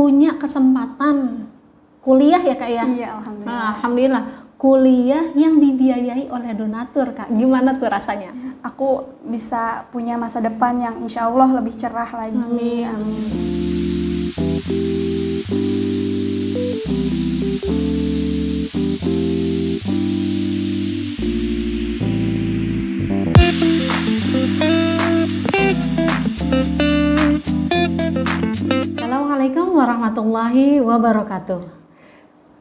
punya kesempatan kuliah ya Kak ya? Iya, alhamdulillah. Alhamdulillah, kuliah yang dibiayai oleh donatur Kak. Gimana tuh rasanya? Aku bisa punya masa depan yang insya Allah lebih cerah lagi. Amin. Assalamualaikum warahmatullahi wabarakatuh.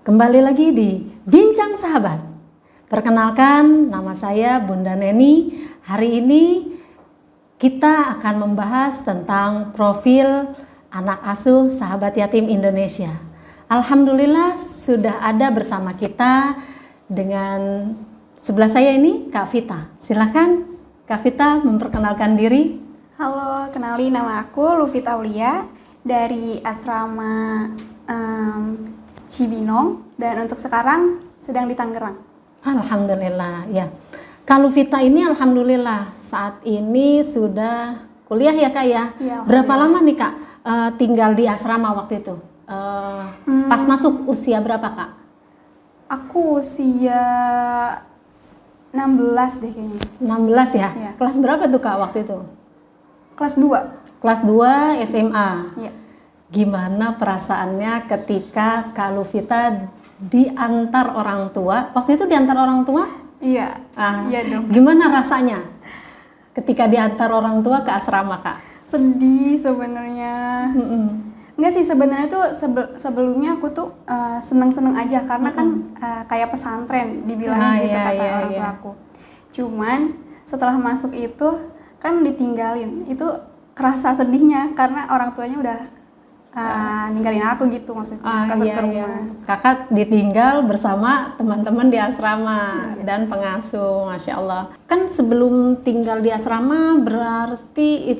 Kembali lagi di Bincang Sahabat. Perkenalkan, nama saya Bunda Neni. Hari ini kita akan membahas tentang profil anak asuh Sahabat Yatim Indonesia. Alhamdulillah sudah ada bersama kita dengan sebelah saya ini Kak Vita. Silakan Kak Vita memperkenalkan diri. Halo, kenalin nama aku Lufita Aulia dari asrama Cibinong dan untuk sekarang sedang di Tangerang. Alhamdulillah ya. Kak Lufita ini alhamdulillah saat ini sudah kuliah ya Kak ya. Ya, Berapa lama nih Kak tinggal di asrama waktu itu? Pas masuk usia berapa Kak? Aku usia 16 deh kayaknya. 16 ya? Iya. Kelas berapa tuh Kak waktu itu? Kelas 2. Kelas 2 SMA. Iya. Gimana perasaannya ketika Kak Lufita diantar orang tua? Waktu itu diantar orang tua? Iya. Iya dong. Gimana rasanya ketika diantar orang tua ke asrama Kak? Sedih sebenarnya. Enggak sih, sebenarnya tuh sebelumnya aku tuh seneng-seneng aja karena kan kayak pesantren dibilangnya gitu kata orang tua aku. Cuman setelah masuk itu kan ditinggalin, itu kerasa sedihnya karena orang tuanya udah ninggalin aku gitu maksudnya ke rumah. Kakak ditinggal bersama teman-teman di asrama dan pengasuh, Masya Allah. Kan sebelum tinggal di asrama berarti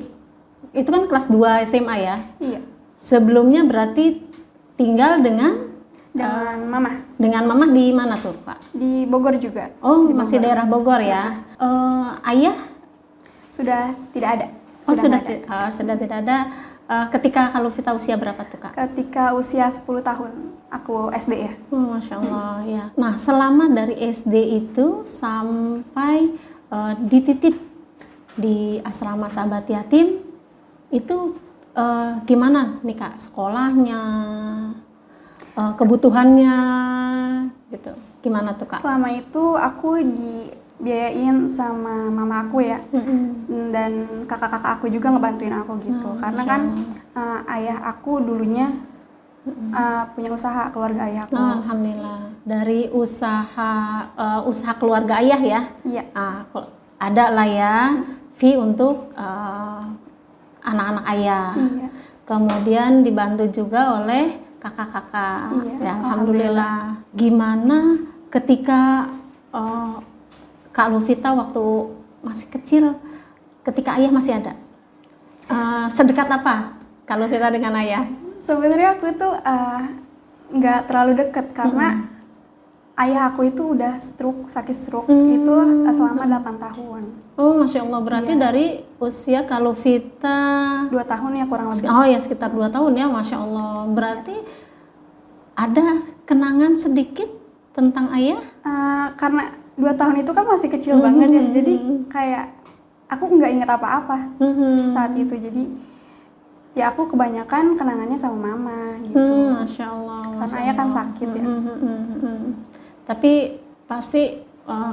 itu kan kelas 2 SMA ya? Iya. Sebelumnya berarti tinggal dengan mama. Dengan mama di mana tuh Pak? Di Bogor juga. Oh, di masih daerah Bogor ya? Ayah? Sudah tidak ada. Sudah tidak ada. Ketika Kak Lufita usia berapa tuh Kak? Ketika usia 10 tahun, aku SD ya. Masya Allah ya. Nah, selama dari SD itu sampai dititip di asrama Sahabat Yatim, itu gimana nih Kak? Sekolahnya, kebutuhannya, gitu. Gimana tuh Kak? Selama itu aku dibiayain sama mama aku ya, dan kakak-kakak aku juga ngebantuin aku gitu. Karena kan ayah aku dulunya punya usaha, keluarga ayah aku. Alhamdulillah. Dari usaha keluarga ayah ya? Iya. Ada lah ya fee untuk anak-anak ayah. Iya. Kemudian dibantu juga oleh kakak-kakak. Iya, Ya, alhamdulillah. Gimana ketika Kak Lufita waktu masih kecil, ketika ayah masih ada? Sedekat apa Kak Lufita dengan ayah? Sebenarnya aku tuh nggak terlalu deket karena ayah aku itu udah sakit stroke itu selama 8 tahun. Oh, Masya Allah, berarti dari usia Kak Lufita 2 tahun ya kurang lebih. Oh ya, sekitar 2 tahun ya, Masya Allah. Berarti ada kenangan sedikit tentang ayah? Karena 2 tahun itu kan masih kecil banget ya, jadi kayak aku nggak inget apa-apa saat itu. Jadi ya aku kebanyakan kenangannya sama mama gitu. Masya Allah. Karena ayah kan sakit ya. Tapi pasti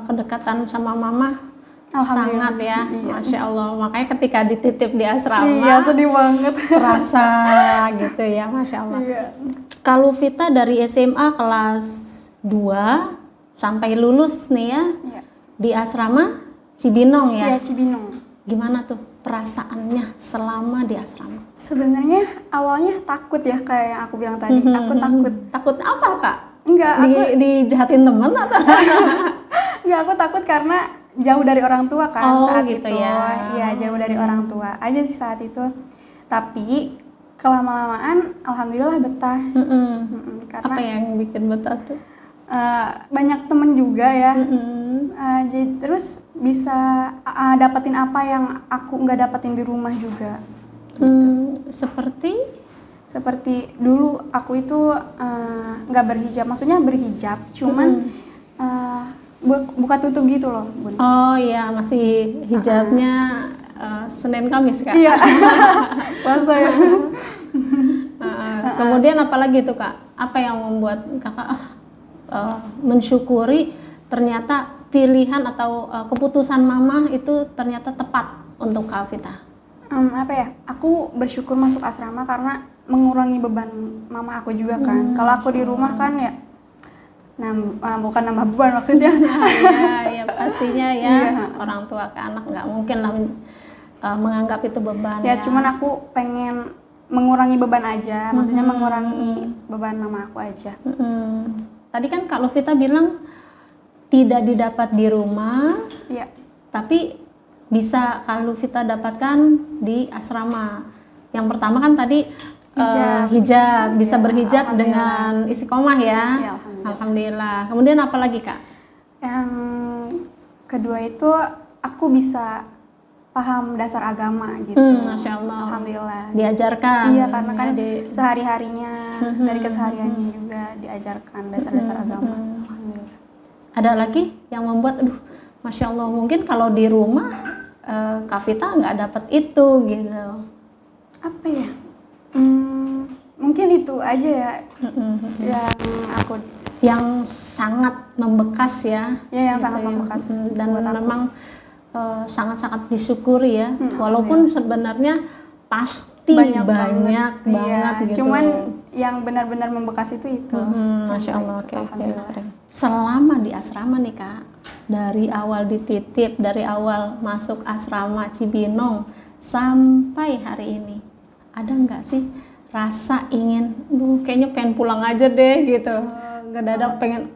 kedekatan sama mama sangat ya, iya. Masya Allah. Makanya ketika dititip di asrama, Iya, sedih banget. terasa gitu ya, Masya Allah. Iya. Kak Lufita dari SMA kelas 2 sampai lulus nih ya, Iya. di asrama Cibinong ya? Iya, Cibinong. Gimana tuh perasaannya selama di asrama? Sebenarnya awalnya takut ya, kayak yang aku bilang tadi. Aku takut. Takut apa Kak? Enggak, aku dijahatin temen atau? enggak, aku takut karena jauh dari orang tua kan saat gitu itu. ya. Iya, jauh dari orang tua aja sih saat itu. Tapi kelama-lamaan alhamdulillah betah. Karena Apa yang bikin betah tuh? banyak temen juga ya. Jadi terus bisa dapetin apa yang aku nggak dapetin di rumah juga. Seperti seperti dulu aku itu nggak berhijab, maksudnya berhijab, cuman buka tutup gitu loh, Bun. Oh iya, masih hijabnya Senin Kamis Kak. Iya. Puasa ya. Kemudian apalagi tuh Kak? Apa yang membuat Kakak mensyukuri ternyata pilihan atau keputusan Mama itu ternyata tepat untuk Kak Vita? Apa ya? Aku bersyukur masuk asrama karena mengurangi beban Mama aku juga kan. Kalau aku di rumah kan ya, bukan nambah beban maksudnya. Ya pastinya ya. Orang tua ke anak nggak mungkin lah menganggap itu beban. Ya cuman aku pengen mengurangi beban aja, maksudnya mengurangi beban Mama aku aja. Tadi kan Kak Lovita bilang tidak didapat di rumah, Iya. tapi bisa Kak Lovita dapatkan di asrama. Yang pertama kan tadi hijab, bisa berhijab dengan istiqomah ya. Ya, alhamdulillah. Kemudian apa lagi Kak? Yang kedua itu aku bisa paham dasar agama gitu. Masya Allah. Alhamdulillah. Diajarkan. Iya, karena kan sehari-harinya dari kesehariannya juga diajarkan dasar-dasar agama. Alhamdulillah. Ada lagi yang membuat, Masya Allah, mungkin kalau di rumah Kak Vita nggak dapat itu gitu. Apa ya? Mungkin itu aja ya yang sangat membekas ya. Ya, yang gitu sangat membekas. Dan memang sangat-sangat disyukuri ya. Walaupun sebenarnya pasti banyak banget gitu. Cuman yang benar-benar membekas itu. Masya Allah. Oke. Selama di asrama nih Kak, dari awal dititip, dari awal masuk asrama Cibinong sampai hari ini, ada nggak sih rasa ingin, kayaknya pengen pulang aja deh gitu, nggak ada pengen,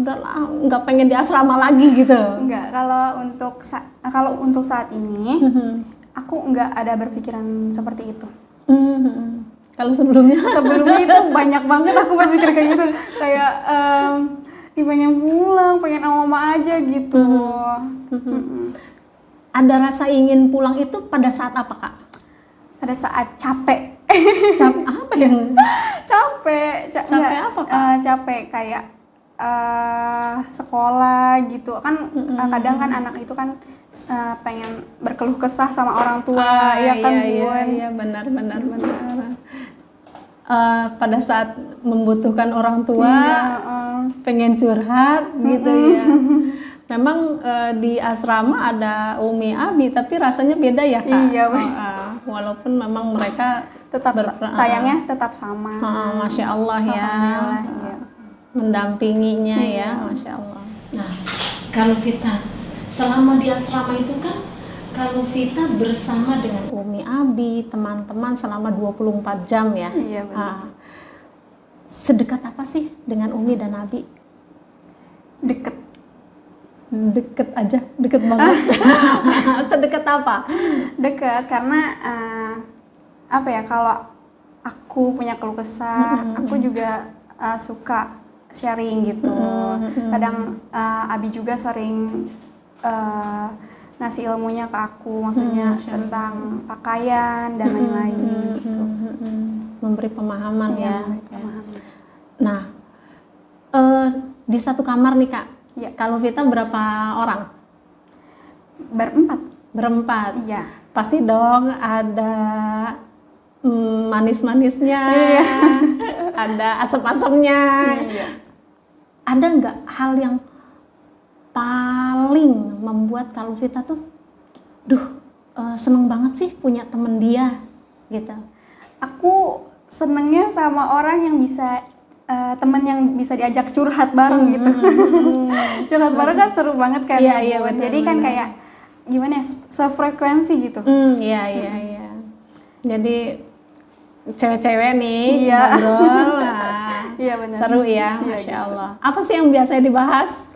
udahlah nggak pengen di asrama lagi gitu? Enggak, kalau untuk saat ini, aku nggak ada berpikiran seperti itu. Kalau sebelumnya itu banyak banget aku berpikir kayak gitu, kayak pengen pulang, pengen sama mama aja gitu. Ada rasa ingin pulang itu pada saat apa Kak? Pada saat capek. Apa yang? Capek Apa Kak? Capek kayak sekolah gitu kan. Kadang kan anak itu kan pengen berkeluh kesah sama orang tua, ya kan Bun? Iya benar. Pada saat membutuhkan orang tua, pengen curhat gitu ya. Memang di asrama ada Umi Abi, tapi rasanya beda ya Kak. Iya. Walaupun memang mereka tetap sayangnya tetap sama. Masya Allah ya. Mendampinginya ya, Masya Allah. Nah, kalau Vita selama di asrama itu kan, kalau Vita bersama dengan Umi Abi, teman-teman selama 24 jam ya. Iya benar. Sedekat apa sih dengan Umi dan Abi? Deket aja, deket banget. Sedekat apa? Deket karena apa ya, kalau aku punya keluh kesah, aku juga suka sharing gitu. Kadang Abi juga sering ngasih ilmunya ke aku, maksudnya tentang pakaian dan lain-lain gitu. Memberi pemahaman ya. Pemahaman. Nah, di satu kamar nih Kak, kalau Vita berapa orang? Berempat. Iya. Pasti dong ada manis-manisnya, ada asam-asamnya. Ada nggak hal yang paling membuat kalau Vita tuh, seneng banget sih punya temen dia gitu? Aku senengnya sama orang yang bisa temen yang bisa diajak curhat bareng gitu. Curhat bareng kan seru banget kan. Iya, bener, jadi kan kayak gimana ya, sefrekuensi gitu. Iya. Jadi cewek-cewek nih ngobrol. Iya benar. Seru ya, Masya Allah. Apa sih yang biasanya dibahas?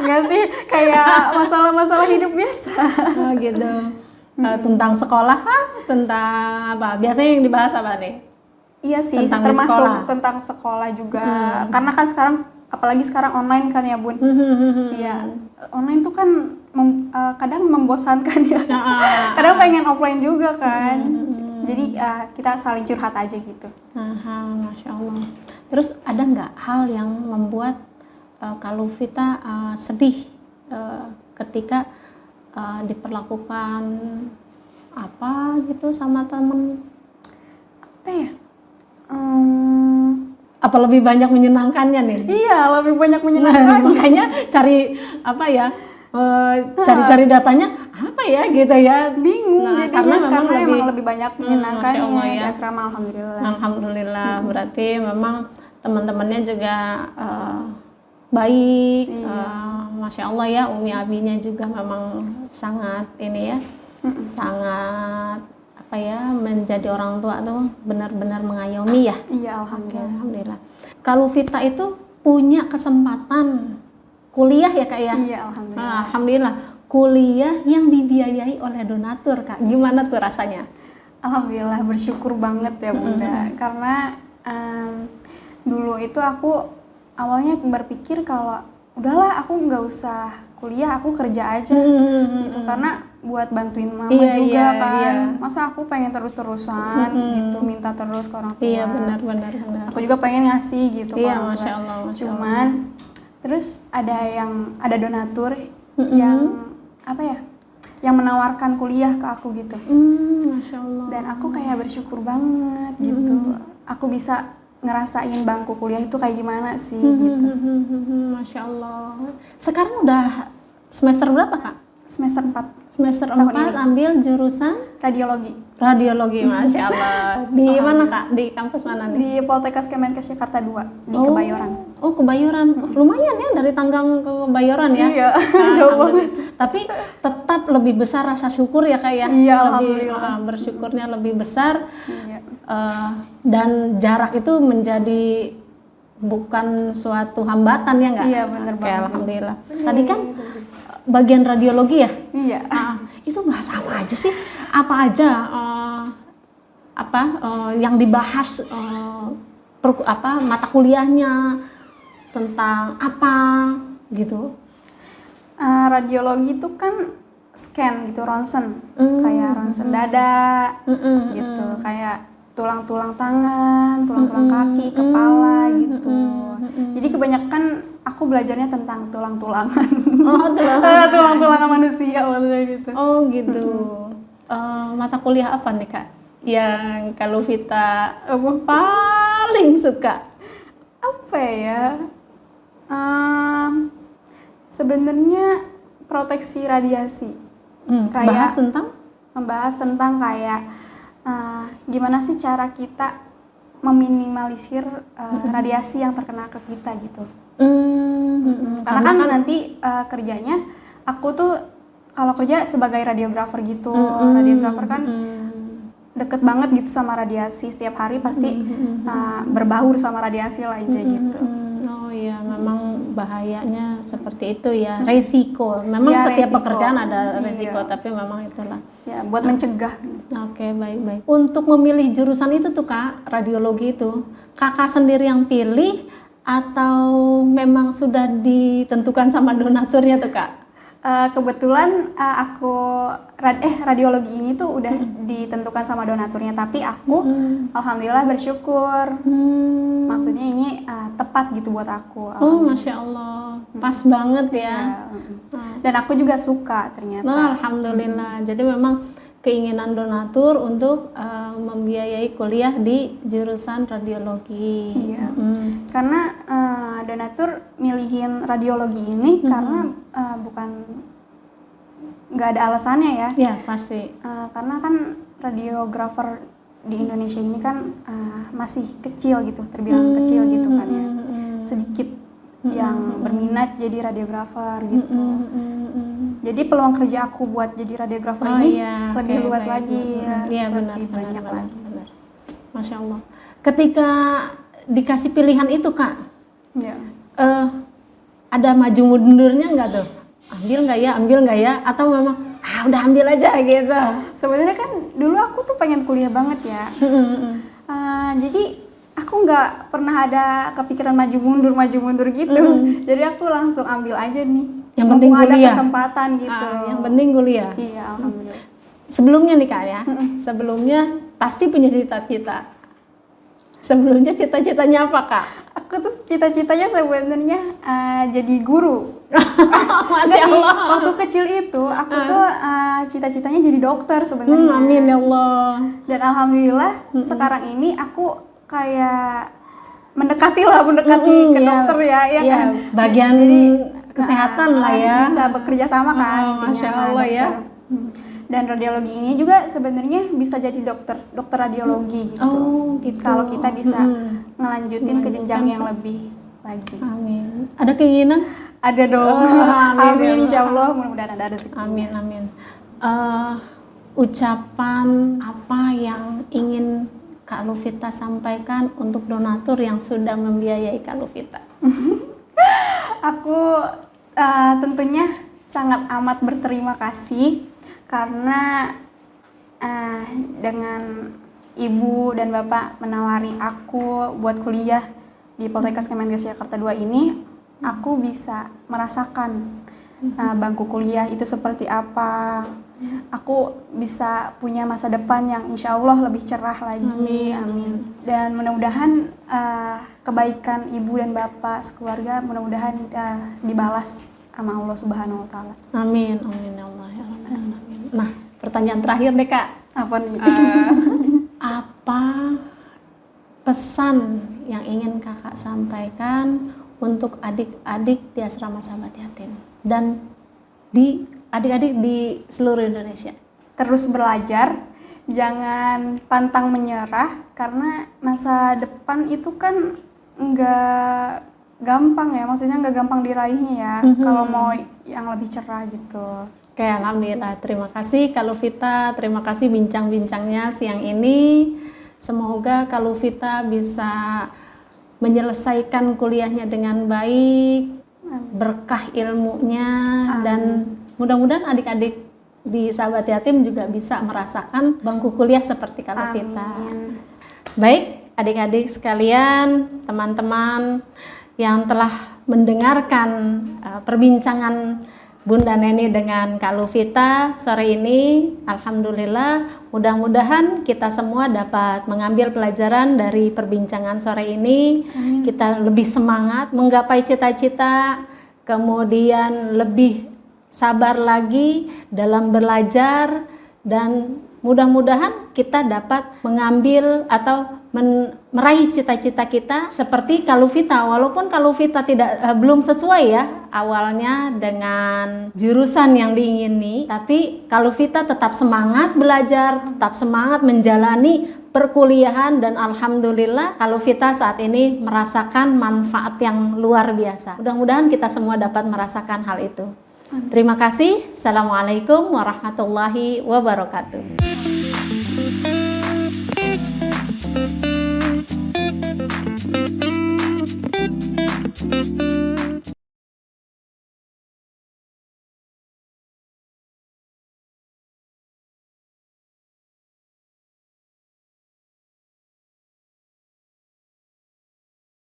Enggak sih, kayak masalah-masalah hidup biasa. Oh gitu. Tentang sekolah kah? Tentang apa? Biasanya yang dibahas apa nih? Iya sih, tentang termasuk sekolah. Tentang sekolah juga. Karena kan sekarang, apalagi sekarang online kan ya Bun. Iya, online tuh kan kadang membosankan ya. Kadang pengen offline juga kan. Jadi kita saling curhat aja gitu. Masya Allah. Terus ada nggak hal yang membuat Kak Luvita sedih ketika diperlakukan apa gitu sama temen? Apa ya? Apa lebih banyak menyenangkannya nih? Iya, lebih banyak Nah, menyenangkan. makanya cari apa ya? Cari-cari datanya apa ya gitu ya. Bingung jadinya karena emang lebih banyak menyenangkannya Allah, ya. di asrama. Alhamdulillah. Alhamdulillah. Berarti memang teman-temannya juga baik. Masya Allah ya, Umi Abinya juga memang sangat ini ya, sangat apa ya, menjadi orang tua tuh benar-benar mengayomi ya. Iya, alhamdulillah. Alhamdulillah. Kak Luvita itu punya kesempatan kuliah ya Kak ya? Iya, alhamdulillah. Alhamdulillah. Kuliah yang dibiayai oleh donatur Kak. Gimana tuh rasanya? Alhamdulillah, bersyukur banget ya Bunda. Karena dulu itu aku awalnya berpikir kalau udahlah aku nggak usah kuliah, aku kerja aja gitu. Karena buat bantuin mama juga kan. Masa aku pengen terus-terusan gitu, minta terus ke orang tua. Iya, benar. Aku juga pengen ngasih gitu ke orang tua. Masya Allah. Cuman terus ada donatur yang apa ya, yang menawarkan kuliah ke aku gitu. Masya Allah. Dan aku kayak bersyukur banget gitu. Aku bisa ngerasain bangku kuliah itu kayak gimana sih gitu. Masya Allah. Sekarang udah semester berapa Kak? Semester 4. Semester 4 ambil jurusan radiologi. Radiologi, Masya Allah. Di mana Kak? Di kampus mana nih? Di Poltekkes Kemenkes Jakarta 2 di Kebayoran. Oh, Kebayoran. Lumayan ya dari Tanggang ke Kebayoran ya. Iya, jauh banget. Tapi tetap lebih besar rasa syukur ya Kak ya. Iya, lebih alhamdulillah. bersyukurnya lebih besar. Iya. Dan jarak itu menjadi bukan suatu hambatan ya nggak? Iya, benar banget. Alhamdulillah. Tadi kan bagian radiologi ya? Iya. Itu bahas apa aja sih? Apa aja yang dibahas mata kuliahnya tentang apa gitu? Radiologi itu kan scan gitu, ronsen, kayak ronsen dada gitu, kayak tulang-tulang tangan, tulang-tulang kaki, kepala gitu. Jadi kebanyakan aku belajarnya tentang tulang-tulangan. Oh, tulang-tulangan manusia maksudnya gitu. Oh gitu. Mata kuliah apa nih Kak yang Kak Luvita paling suka? Apa ya? Sebenarnya proteksi radiasi. Kayak membahas tentang kayak gimana sih cara kita meminimalisir radiasi yang terkena ke kita gitu. Karena kan nanti kerjanya aku tuh kalau kerja sebagai radiografer gitu. Radiografer kan deket banget gitu sama radiasi, setiap hari pasti berbaur sama radiasi lah intinya gitu. Oh iya, memang bahayanya seperti itu ya, resiko. Memang ya, setiap resiko. Pekerjaan ada resiko, tapi memang itulah. Ya, buat mencegah. Oke, baik-baik. Untuk memilih jurusan itu tuh Kak, radiologi itu, Kakak sendiri yang pilih atau memang sudah ditentukan sama donaturnya tuh Kak? Kebetulan aku radiologi ini tuh udah ditentukan sama donaturnya, tapi aku alhamdulillah bersyukur. Maksudnya ini tepat gitu buat aku. Oh, Masya Allah, pas banget ya. Dan aku juga suka ternyata. Nah, alhamdulillah. Jadi memang keinginan donatur untuk membiayai kuliah di jurusan radiologi. Iya. Karena donatur milihin radiologi ini karena bukan nggak ada alasannya ya. Iya, pasti. Karena kan radiografer di Indonesia ini kan masih kecil gitu, terbilang kecil gitu kan ya. Sedikit yang berminat jadi radiografer gitu. Jadi peluang kerja aku buat jadi radiografer ini lebih luas lagi, lebih banyak lagi. Benar. Masya Allah. Ketika dikasih pilihan itu Kak, ada maju mundurnya nggak tuh? Ambil nggak ya? Atau memang udah ambil aja gitu? Sebenarnya kan dulu aku tuh pengen kuliah banget ya. Jadi aku nggak pernah ada kepikiran maju mundur gitu. Jadi aku langsung ambil aja nih. Yang penting kuliah. Ada kesempatan gitu. Yang penting kuliah. Iya, alhamdulillah. Sebelumnya nih Kak ya, sebelumnya pasti punya cita-cita. Sebelumnya cita-citanya apa, Kak? Aku tuh cita-citanya sebenarnya jadi guru. Masya Enggak sih, Allah. waktu kecil itu aku tuh cita-citanya jadi dokter sebenarnya. Amin ya Allah. Dan alhamdulillah sekarang ini aku kayak mendekati ke dokter ya kan. Bagian kesehatan lah ya. Bisa bekerja sama kan intinya. Masya Allah ya. Dan radiologi ini juga sebenarnya bisa jadi dokter radiologi gitu. Oh, gitu. Kalau kita bisa ngelanjutin ke jenjang yang lebih lagi. Amin. Ada keinginan? Ada dong. Amin insya Allah, mudah-mudahan ada rezeki. Amin. Ucapan apa yang ingin Kak Lufita sampaikan untuk donatur yang sudah membiayai Kak Lufita? Aku tentunya sangat amat berterima kasih karena dengan ibu dan bapak menawari aku buat kuliah di Poltekkes Kemenkes Jakarta 2 ini, aku bisa merasakan bangku kuliah itu seperti apa. Aku bisa punya masa depan yang insya Allah lebih cerah lagi. Amin. Dan mudah-mudahan kebaikan ibu dan bapak sekeluarga mudah-mudahan dibalas sama Allah Subhanahu Wa Taala. Amin ya Allah ya Rabbal Alamin. Nah, pertanyaan terakhir deh Kak. Apa nih? Apa pesan yang ingin Kakak sampaikan untuk adik-adik di asrama sahabat yatim dan di adik-adik di seluruh Indonesia? Terus belajar, jangan pantang menyerah karena masa depan itu kan nggak gampang ya, maksudnya nggak gampang diraihnya ya. Kalau mau yang lebih cerah gitu. Oke, alhamdulillah. Terima kasih Kak Lufita, terima kasih bincang-bincangnya siang ini. Semoga Kak Lufita bisa menyelesaikan kuliahnya dengan baik, berkah ilmunya, dan mudah-mudahan adik-adik di sahabat yatim juga bisa merasakan bangku kuliah seperti Kak Lufita. Baik, adik-adik sekalian, teman-teman yang telah mendengarkan perbincangan Bunda Neni dengan Kak Lufita sore ini, alhamdulillah, mudah-mudahan kita semua dapat mengambil pelajaran dari perbincangan sore ini. Kita lebih semangat menggapai cita-cita, kemudian lebih sabar lagi dalam belajar, dan mudah-mudahan kita dapat mengambil atau meraih cita-cita kita seperti Kak Lufita. Walaupun Kak Lufita belum sesuai ya awalnya dengan jurusan yang diingini, tapi Kak Lufita tetap semangat belajar, tetap semangat menjalani perkuliahan, dan alhamdulillah Kak Lufita saat ini merasakan manfaat yang luar biasa. Mudah-mudahan kita semua dapat merasakan hal itu. Terima kasih. Assalamualaikum warahmatullahi wabarakatuh.